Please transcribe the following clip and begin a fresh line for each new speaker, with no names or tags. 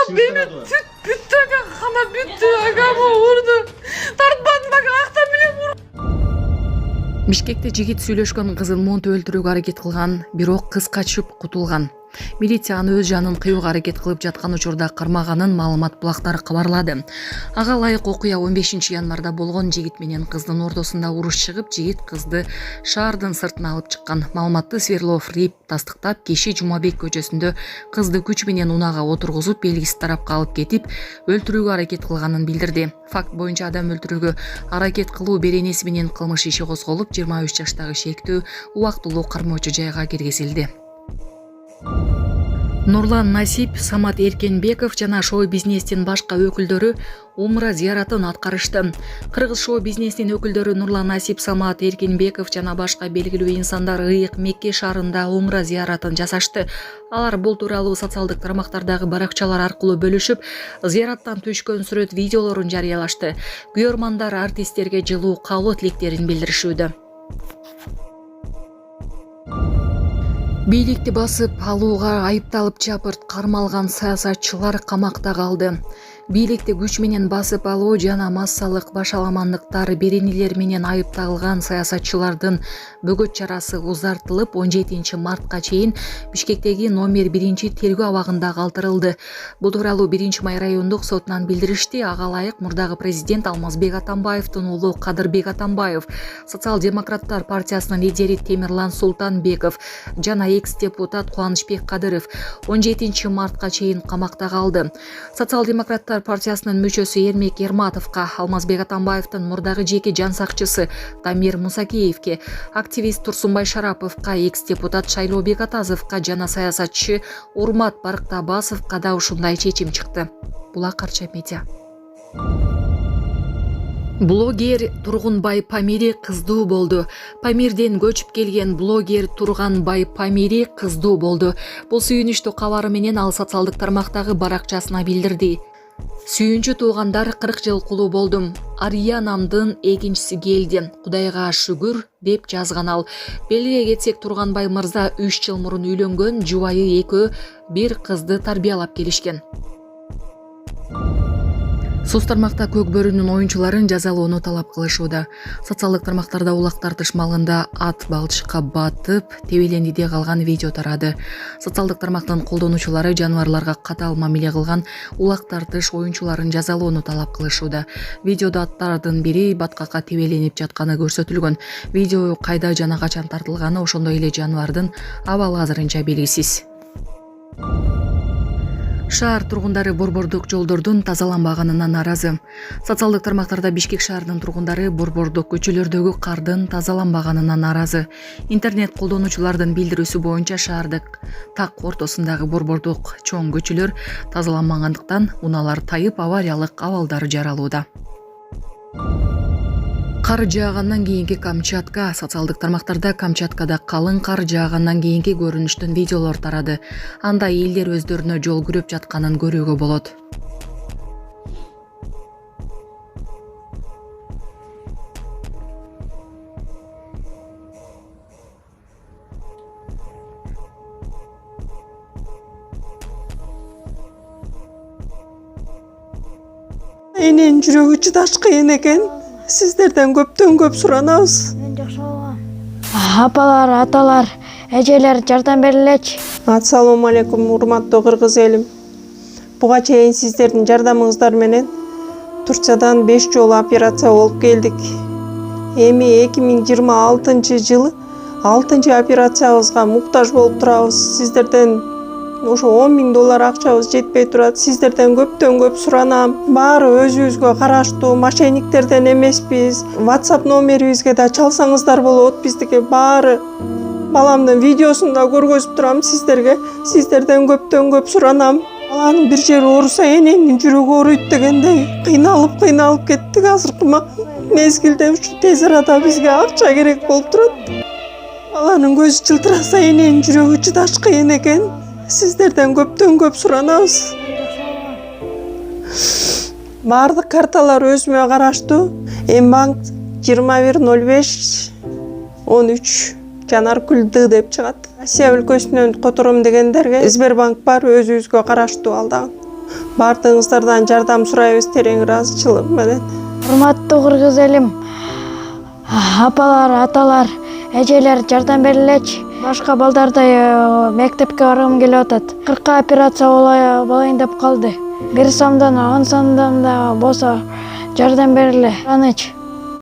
beni büttü aga, kana büttü agama vurdu. Tартпадым акта менен vurdu. Бишкекте жигит сүйлөшкөн кызын монту өлтүрүүгө аракет кылган, бирок кыз качып кутулган. Милиция аны өз жанын кыюуга аракет кылып жаткан учурда кармаганын маалымат булактары кабарлады. Ага ылайык окуя 15-январда болгон. Жигит менен кыздын ортосунда уруш чыгып, жигит кызды шаардын сыртына алып чыккан. Маалыматты Сверлов РИП тастыктап, кеши Жумабек көчөсүндө кызды күч менен унаага отургузуп, белгисиз тарапка алып кетип, өлтүрүүгө аракет кылганын билдирди. Факт боюнча адам өлтүрүүгө аракет кылуу беренеси менен кылмыш иши козголуп, 23 жаштагы шектүү убактылуу кармоочу жайга киргизилди. Нурлан Насип, Самат Эркенбеков жана шоу-бизнестин башка өкүлдөрү умра зыяратын аткарышты. Кыргыз шоу-бизнесинин өкүлдөрү Нурлан Насип, Самат Эркенбеков жана башка белгилүү инсандар ыйык Мекке шаарында умра зыяратын жасашты. Алар бул тууралуу социалдык тармактардагы баракчалар аркылуу бөлүшүп, зыяраттан түшкөн сүрөт видеолорун жарыялашты. Күйөрмандар артисттерге жылуу каалоо тилектерин билдиришүүдө. Бийликти басып алууга айыпталып жабырт кармалган саясатчылар камакта калды. Бийликти күч менен басып алуу жана массалык башаламандыктар беренелер менен айыпталган саясатчылардын бөгөт чарасы узартылып 17 мартка чейин Бишкектеги номер 1 тергөө абагында калтырылды. Бул тууралуу 1 май райондук сотунан билдиришти. Ага ылайык мурдагы президент Алмазбек Атамбаевдин уулу Кадырбек Атамбаев, Социал-демократтар партиясынын лидери Темирлан Султанбеков жана экс-депутат Кубанычбек Кадыров 17 мартка чейин камакта калды. Социал-демократтар партиясынын мүчөсү Эрмек Ерматовго, Алмазбек Атамбаевдин мурдагы жеке жан сакчысы Тамир Мусакеевге, активист Турсунбай Шараповго, экс-депутат Шайлообек Атазовго жана саясатчы Урмат Барктабасовго да ушундай чечим чыкты. Булак Арча медиа. Блогер Тургунбай Памири кыздуу болду. Памирден көчүп келген блогер Тургунбай Памири кыздуу болду. Бул сүйүнүчтүү кабары менен ал социалдык тармактагы баракчасына билдирди. Сүйүнчү туугандар 40 жыл кулу болдум. Ариянамдын экинчиси келди. Кудайга шүгүр деп жазган ал. Белгилей кетсек, Тургунбай мырза 3 жыл мурун үйлөнгөн, жубайы экөө бир кызды тарбиялап келишкен. Соц тармакта көк бөрүнүн оюнчуларын жазалоону талап кылышууда. Социалдык тармактарда улак тартыш маалында ат балчыкка батып, тебелендиде калган видео тарады. Социалдык тармактын колдонуучулары жаныбарларга катаал мамиле кылган улак тартыш оюнчуларын жазалоону талап кылышууда. Видеодо аттардын бири баткакка тебеленип жатканы көрсөтүлгөн. Видео кайда жана качан тартылганы, ошондой эле жаныбардын абалы азырынча белгисиз. Шаар тургундары борбордук жолдордун тазаланбаганына нааразы. Социалдык тармактарда Бишкек шаарынын тургундары борбордук көчөлөрдөгү кардын тазаланбаганына нааразы. Интернет колдонуучулардын билдирүүсү боюнча, шаардык так ортосундагы борбордук чоң көчөлөр тазаланбагандыктан унаалар тайып, авариялык абалдар жаралууда. Кар жаагандан кийинки Камчатка. Социалдык тармактарда Камчаткада калың кар жаагандан кийинки көрүнүштүн видеолор тарады. Анда элдер өздөрүнө жол күрөп жатканын көрүүгө болот.
Энен жүрөгү чыдаш кыйын экен. Сиздерден көптөн көп суранабыз.
Мен жакшы болом. Апалар, аталар, эжелер жардам берилечи.
Ассалому алейкум, урматтуу кыргыз элим. Буга чейин сиздердин жардамыңыздар менен Турциядан 5 жолу операция болуп келдик. Эми 2026 жылы 6 операциябызга муктаж болуп турабыз. Сиздерден ошо $10.000 акчабыз жетпей турат. Сиздерден көптөн көп суранам. Баары өзүбүзгө караштуу, мошенниктерден эмеспиз. WhatsApp номерибизге да чалсаңыздар болот. Биздики баары баламдын видеосун да көргөзүп турам сиздерге. Сиздерден көптөн көп суранам. Баланын бир жери ооруса эненин жүрөгү ооруйт дегендей кыйналып кеттик. Азыркы мезгилде ушу тез арада бизге акча керек болуп турат. Баланын көзү жылтыраса эненин жүрөгү чыдаш кыйын экен. Сиздерден көптөн көп суранабыз. Бардык карталар өзүмө караштуу. Мбанк 210513 Жанаркүл Д деп чыгат. Россия өлкөсүнөн котором дегендерге Сбербанк бар, өзүбүзгө караштуу алдагы. Бардыгыңыздардан жардам сурайбыз терең ыраазычылык менен.
Урматтуу кыргыз элим, апалар, аталар, эжелер жардам берилечи. Башка балдардай мектепке баргым келип атат. 40 операция болайын деп калды. 1 сомдон 10 сомдон да болсо жардам бериле. Аныч.